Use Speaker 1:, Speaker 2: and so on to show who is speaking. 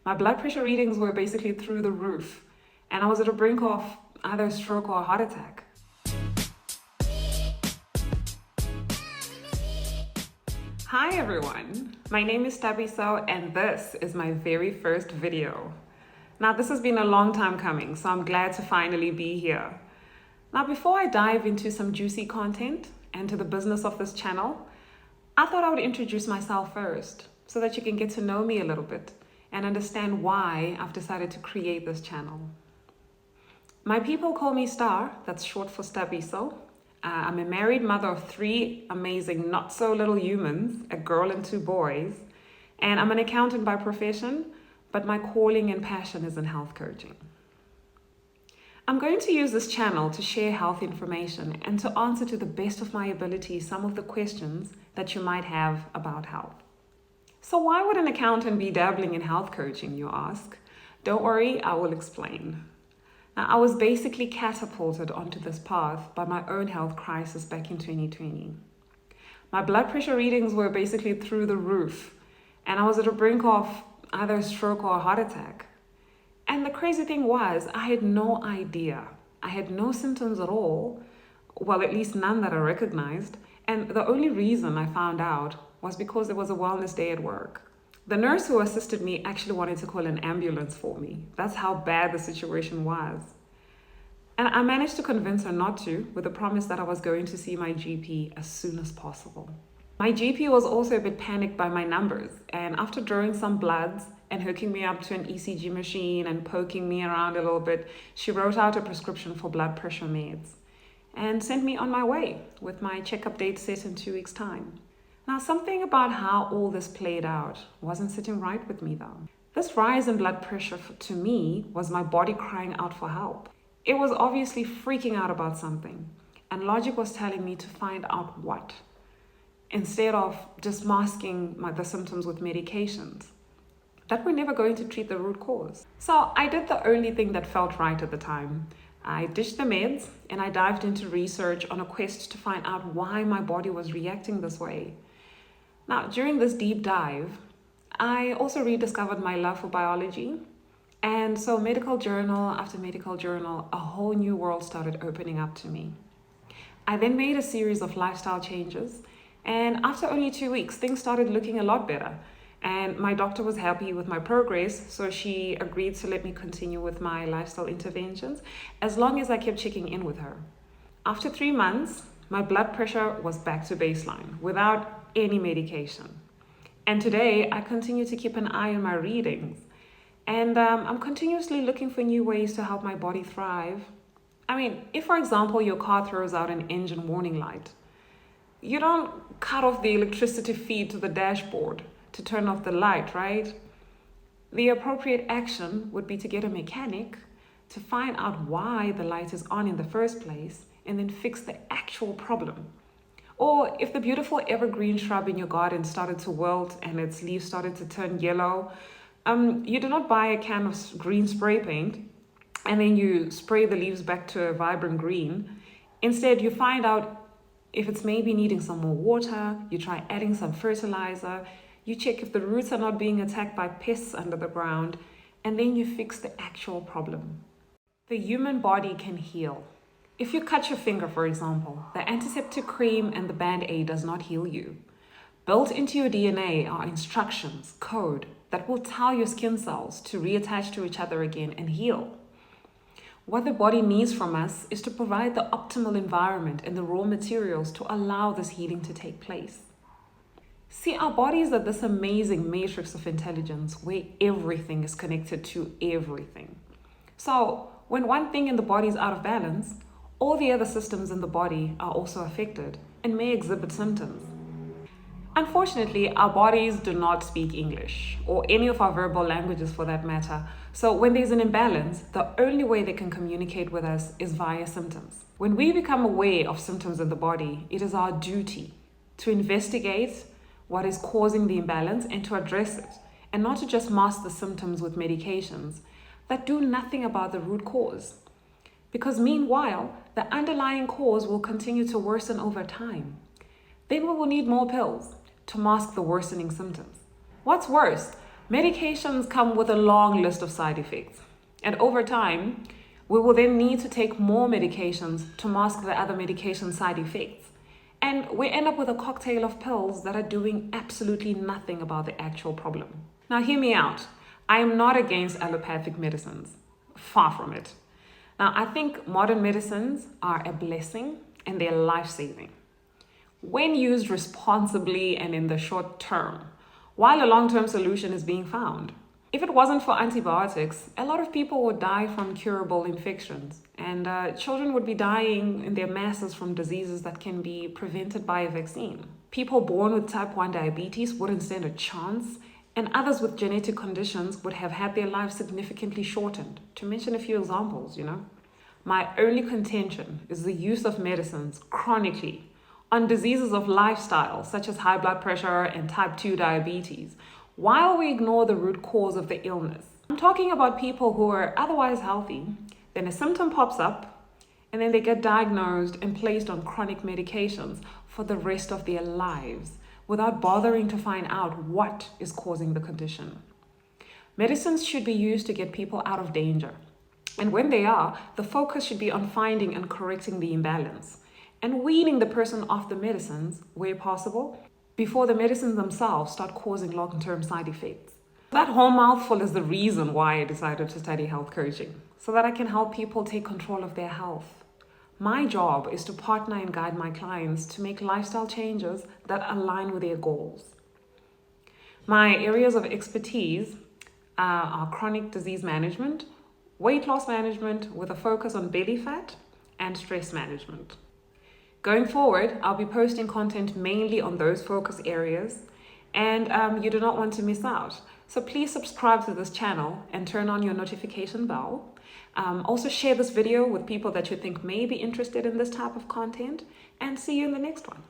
Speaker 1: My blood pressure readings were basically through the roof, and I was at the brink of either a stroke or a heart attack. Hi everyone, my name is Tabiso and this is my very first video. Now this has been a long time coming, so I'm glad to finally be here. Now before I dive into some juicy content and to the business of this channel, I thought I would introduce myself first so that you can get to know me a little bit and understand why I've decided to create this channel. My people call me Star, that's short for Stabiso. I'm a married mother of 3 amazing not so little humans, a girl and 2 boys, and I'm an accountant by profession, but my calling and passion is in health coaching. I'm going to use this channel to share health information and to answer to the best of my ability some of the questions that you might have about health. So why would an accountant be dabbling in health coaching, you ask? Don't worry, I will explain. Now, I was basically catapulted onto this path by my own health crisis back in 2020. My blood pressure readings were basically through the roof, and I was at the brink of either a stroke or a heart attack. And the crazy thing was, I had no idea. I had no symptoms at all, well, at least none that I recognized, and the only reason I found out was because there was a wellness day at work. The nurse who assisted me actually wanted to call an ambulance for me. That's how bad the situation was. And I managed to convince her not to, with the promise that I was going to see my GP as soon as possible. My GP was also a bit panicked by my numbers, and after drawing some bloods and hooking me up to an ECG machine and poking me around a little bit, she wrote out a prescription for blood pressure meds and sent me on my way with my checkup date set in 2 weeks' time. Now, something about how all this played out wasn't sitting right with me though. This rise in blood pressure to me was my body crying out for help. It was obviously freaking out about something, and logic was telling me to find out what, instead of just masking the symptoms with medications that were never going to treat the root cause. So I did the only thing that felt right at the time. I ditched the meds and I dived into research on a quest to find out why my body was reacting this way. Now, during this deep dive, I also rediscovered my love for biology. And so medical journal after medical journal, a whole new world started opening up to me. I then made a series of lifestyle changes. And after only 2 weeks, things started looking a lot better. And my doctor was happy with my progress, so she agreed to let me continue with my lifestyle interventions as long as I kept checking in with her. After 3 months, my blood pressure was back to baseline without any medication. And today, I continue to keep an eye on my readings. And I'm continuously looking for new ways to help my body thrive. I mean, if, for example, your car throws out an engine warning light, you don't cut off the electricity feed to the dashboard to turn off the light, right? The appropriate action would be to get a mechanic to find out why the light is on in the first place and then fix the actual problem. Or if the beautiful evergreen shrub in your garden started to wilt and its leaves started to turn yellow, you do not buy a can of green spray paint and then you spray the leaves back to a vibrant green. Instead, you find out if it's maybe needing some more water, you try adding some fertilizer, you check if the roots are not being attacked by pests under the ground, and then you fix the actual problem. The human body can heal. If you cut your finger, for example, the antiseptic cream and the Band-Aid does not heal you. Built into your DNA are instructions, code, that will tell your skin cells to reattach to each other again and heal. What the body needs from us is to provide the optimal environment and the raw materials to allow this healing to take place. See, our bodies are this amazing matrix of intelligence where everything is connected to everything. So when one thing in the body is out of balance, all the other systems in the body are also affected and may exhibit symptoms. Unfortunately, our bodies do not speak English or any of our verbal languages for that matter. So when there's an imbalance, the only way they can communicate with us is via symptoms. When we become aware of symptoms in the body, it is our duty to investigate what is causing the imbalance and to address it, and not to just mask the symptoms with medications that do nothing about the root cause. Because meanwhile, the underlying cause will continue to worsen over time. Then we will need more pills to mask the worsening symptoms. What's worse, Medications come with a long list of side effects, and over time, we will then need to take more medications to mask the other medication side effects. And we end up with a cocktail of pills that are doing absolutely nothing about the actual problem. Now, hear me out. I am not against allopathic medicines. Far from it. Now, I think modern medicines are a blessing and they're life-saving when used responsibly and in the short term, while a long-term solution is being found. If it wasn't for antibiotics, a lot of people would die from curable infections, and children would be dying in their masses from diseases that can be prevented by a vaccine. People born with type 1 diabetes wouldn't stand a chance, and others with genetic conditions would have had their lives significantly shortened, to mention a few examples, My only contention is the use of medicines chronically on diseases of lifestyle, such as high blood pressure and type 2 diabetes, while we ignore the root cause of the illness. I'm talking about people who are otherwise healthy, then a symptom pops up, and then they get diagnosed and placed on chronic medications for the rest of their lives without bothering to find out what is causing the condition. Medicines should be used to get people out of danger. And when they are, the focus should be on finding and correcting the imbalance and weaning the person off the medicines where possible before the medicines themselves start causing long-term side effects. That whole mouthful is the reason why I decided to study health coaching, so that I can help people take control of their health. My job is to partner and guide my clients to make lifestyle changes that align with their goals. My areas of expertise are chronic disease management, weight loss management with a focus on belly fat, and stress management. Going forward, I'll be posting content mainly on those focus areas, and you do not want to miss out. So please subscribe to this channel and turn on your notification bell. Also share this video with people that you think may be interested in this type of content, and see you in the next one.